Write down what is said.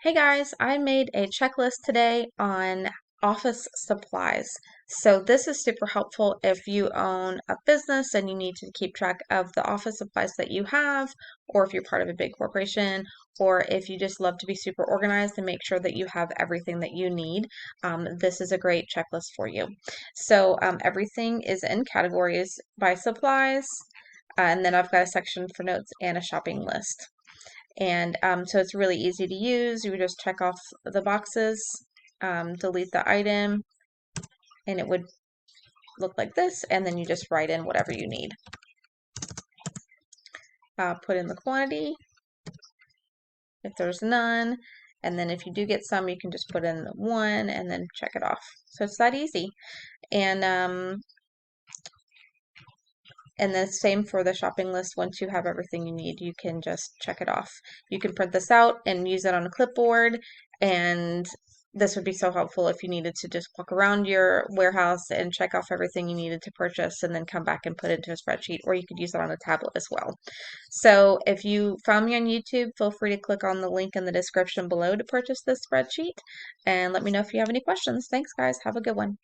Hey guys, I made a checklist today on office supplies. So this is super helpful if you own a business and you need to keep track of the office supplies that you have, or if you're part of a big corporation, or if you just love to be super organized and make sure that you have everything that you need. This is a great checklist for you. So everything is in categories by supplies, and then I've got a section for notes and a shopping list. And so it's really easy to use. You would just check off the boxes, delete the item, and it would look like this. And then you just write in whatever you need. Put in the quantity if there's none. And then if you do get some, you can just put in the one and then check it off. So it's that easy. And the same for the shopping list. Once you have everything you need, you can just check it off. You can print this out and use it on a clipboard, and this would be so helpful if you needed to just walk around your warehouse and check off everything you needed to purchase and then come back and put it into a spreadsheet, or you could use it on a tablet as well. So if you found me on YouTube, feel free to click on the link in the description below to purchase this spreadsheet, and let me know if you have any questions. Thanks, guys. Have a good one.